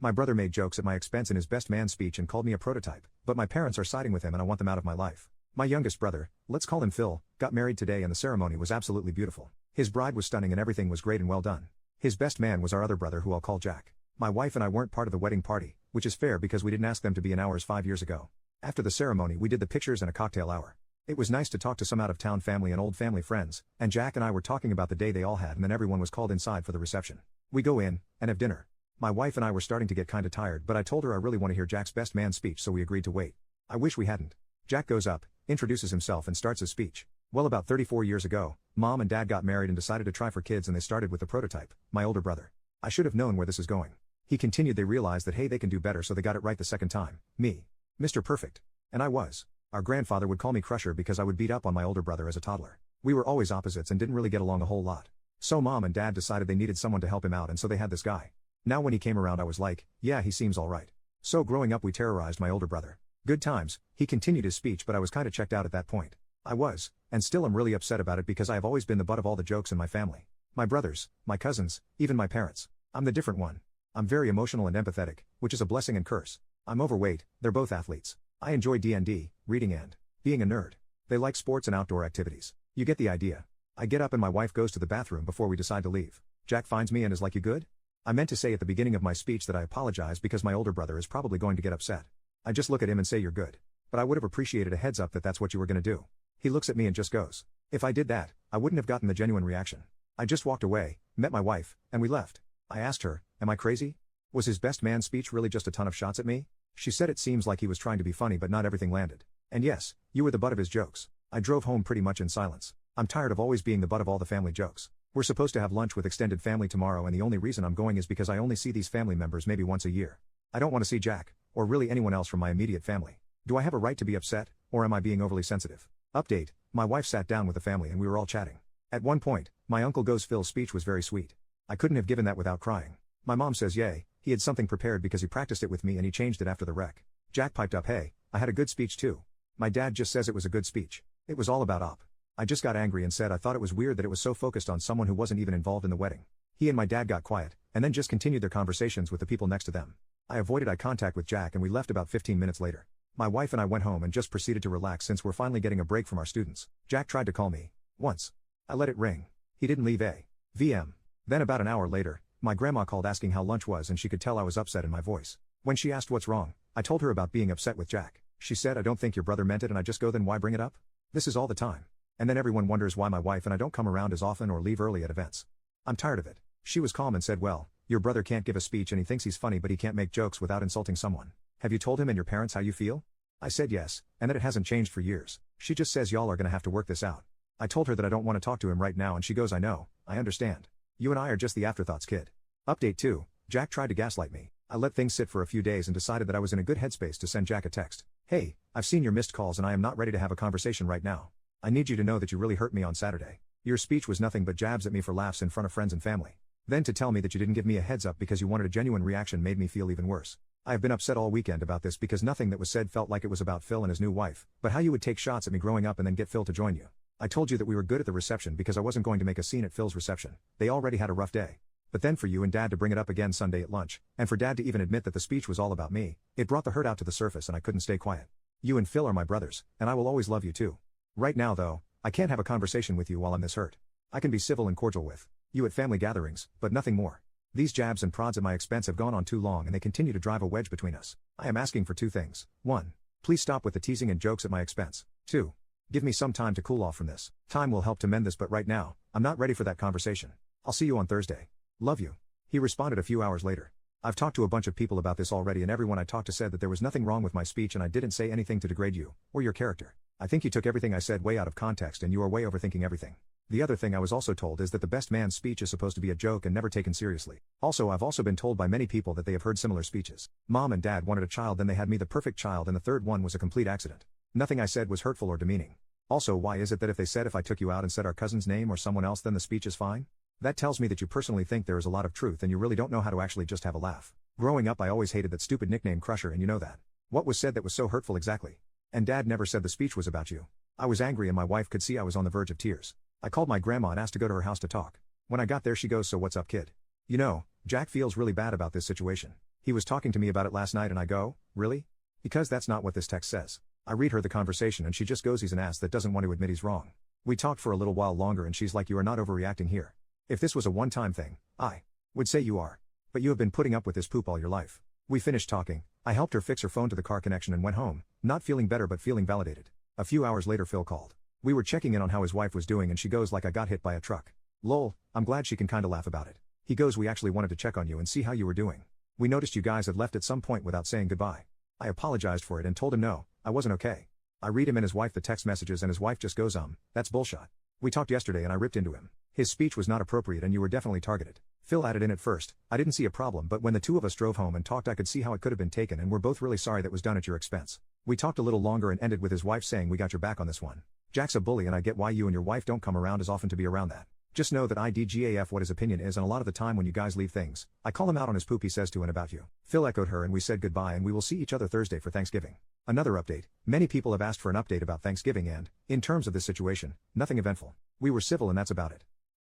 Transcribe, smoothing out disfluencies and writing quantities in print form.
My brother made jokes at my expense in his best man speech and called me a prototype, but my parents are siding with him and I want them out of my life. My youngest brother, let's call him Phil, got married today and the ceremony was absolutely beautiful. His bride was stunning and everything was great and well done. His best man was our other brother who I'll call Jack. My wife and I weren't part of the wedding party, which is fair because we didn't ask them to be in ours 5 years ago. After the ceremony we did the pictures and a cocktail hour. It was nice to talk to some out-of-town family and old family friends, and Jack and I were talking about the day they all had and then everyone was called inside for the reception. We go in, and have dinner. My wife and I were starting to get kinda tired but I told her I really want to hear Jack's best man speech so we agreed to wait. I wish we hadn't. Jack goes up, introduces himself and starts his speech. Well, about 34 years ago, Mom and Dad got married and decided to try for kids and they started with the prototype, my older brother. I should have known where this is going. He continued. They realized that hey, they can do better, so they got it right the second time. Me. Mr. Perfect. And I was. Our grandfather would call me Crusher because I would beat up on my older brother as a toddler. We were always opposites and didn't really get along a whole lot. So Mom and Dad decided they needed someone to help him out and so they had this guy. Now when he came around I was like, yeah, he seems alright. So growing up we terrorized my older brother. Good times. He continued his speech but I was kinda checked out at that point. I was, and still am really upset about it because I have always been the butt of all the jokes in my family. My brothers, my cousins, even my parents. I'm the different one. I'm very emotional and empathetic, which is a blessing and curse. I'm overweight, they're both athletes. I enjoy D&D, reading and being a nerd. They like sports and outdoor activities. You get the idea. I get up and my wife goes to the bathroom before we decide to leave. Jack finds me and is like, you good? I meant to say at the beginning of my speech that I apologize because my older brother is probably going to get upset. I just look at him and say you're good. But I would have appreciated a heads up that that's what you were gonna do. He looks at me and just goes. If I did that, I wouldn't have gotten the genuine reaction. I just walked away, met my wife, and we left. I asked her, am I crazy? Was his best man speech really just a ton of shots at me? She said it seems like he was trying to be funny but not everything landed. And yes, you were the butt of his jokes. I drove home pretty much in silence. I'm tired of always being the butt of all the family jokes. We're supposed to have lunch with extended family tomorrow and the only reason I'm going is because I only see these family members maybe once a year. I don't want to see Jack, or really anyone else from my immediate family. Do I have a right to be upset, or am I being overly sensitive? Update, my wife sat down with the family and we were all chatting. At one point, my uncle goes Phil's speech was very sweet. I couldn't have given that without crying. My mom says yay, he had something prepared because he practiced it with me and he changed it after the wreck. Jack piped up hey, I had a good speech too. My dad just says it was a good speech. It was all about op. I just got angry and said I thought it was weird that it was so focused on someone who wasn't even involved in the wedding. He and my dad got quiet, and then just continued their conversations with the people next to them. I avoided eye contact with Jack and we left about 15 minutes later. My wife and I went home and just proceeded to relax since we're finally getting a break from our students. Jack tried to call me. Once. I let it ring. He didn't leave a VM. Then about an hour later, my grandma called asking how lunch was and she could tell I was upset in my voice. When she asked what's wrong, I told her about being upset with Jack. She said I don't think your brother meant it and I just go then why bring it up? This is all the time. And then everyone wonders why my wife and I don't come around as often or leave early at events. I'm tired of it. She was calm and said well, your brother can't give a speech and he thinks he's funny but he can't make jokes without insulting someone. Have you told him and your parents how you feel? I said yes, and that it hasn't changed for years. She just says y'all are gonna have to work this out. I told her that I don't want to talk to him right now and she goes I know, I understand. You and I are just the afterthoughts kid. Update 2, Jack tried to gaslight me. I let things sit for a few days and decided that I was in a good headspace to send Jack a text. Hey, I've seen your missed calls and I am not ready to have a conversation right now. I need you to know that you really hurt me on Saturday. Your speech was nothing but jabs at me for laughs in front of friends and family. Then to tell me that you didn't give me a heads up because you wanted a genuine reaction made me feel even worse. I have been upset all weekend about this because nothing that was said felt like it was about Phil and his new wife, but how you would take shots at me growing up and then get Phil to join you. I told you that we were good at the reception because I wasn't going to make a scene at Phil's reception. They already had a rough day. But then for you and Dad to bring it up again Sunday at lunch, and for Dad to even admit that the speech was all about me, it brought the hurt out to the surface and I couldn't stay quiet. You and Phil are my brothers, and I will always love you too. Right now though, I can't have a conversation with you while I'm this hurt. I can be civil and cordial with you at family gatherings, but nothing more. These jabs and prods at my expense have gone on too long and they continue to drive a wedge between us. I am asking for 2 things. 1. Please stop with the teasing and jokes at my expense. 2. Give me some time to cool off from this. Time will help to mend this but right now, I'm not ready for that conversation. I'll see you on Thursday. Love you. He responded a few hours later. I've talked to a bunch of people about this already and everyone I talked to said that there was nothing wrong with my speech and I didn't say anything to degrade you, or your character. I think you took everything I said way out of context and you are way overthinking everything. The other thing I was also told is that the best man's speech is supposed to be a joke and never taken seriously. Also I've also been told by many people that they have heard similar speeches. Mom and Dad wanted a child then they had me the perfect child and the third one was a complete accident. Nothing I said was hurtful or demeaning. Also why is it that if they said if I took you out and said our cousin's name or someone else then the speech is fine? That tells me that you personally think there is a lot of truth and you really don't know how to actually just have a laugh. Growing up I always hated that stupid nickname Crusher and you know that. What was said that was so hurtful exactly? And Dad never said the speech was about you. I was angry and my wife could see I was on the verge of tears. I called my grandma and asked to go to her house to talk. When I got there she goes so what's up kid? You know, Jack feels really bad about this situation. He was talking to me about it last night and I go, really? Because that's not what this text says. I read her the conversation and she just goes, he's an ass that doesn't want to admit he's wrong. We talked for a little while longer and she's like, you are not overreacting here. If this was a one-time thing, I would say you are. But you have been putting up with this poop all your life. We finished talking, I helped her fix her phone to the car connection and went home, not feeling better but feeling validated. A few hours later Phil called. We were checking in on how his wife was doing and she goes like, I got hit by a truck. Lol, I'm glad she can kinda laugh about it. He goes, we actually wanted to check on you and see how you were doing. We noticed you guys had left at some point without saying goodbye. I apologized for it and told him no, I wasn't okay. I read him and his wife the text messages and his wife just goes, that's bullshit. We talked yesterday and I ripped into him. His speech was not appropriate and you were definitely targeted. Phil added in at first, I didn't see a problem but when the two of us drove home and talked I could see how it could have been taken and we're both really sorry that was done at your expense. We talked a little longer and ended with his wife saying we got your back on this one. Jack's a bully and I get why you and your wife don't come around as often to be around that. Just know that I DGAF what his opinion is and a lot of the time when you guys leave things, I call him out on his poop he says to and about you. Phil echoed her and we said goodbye and we will see each other Thursday for Thanksgiving. Another update, many people have asked for an update about Thanksgiving and, in terms of this situation, nothing eventful. We were civil and that's about it.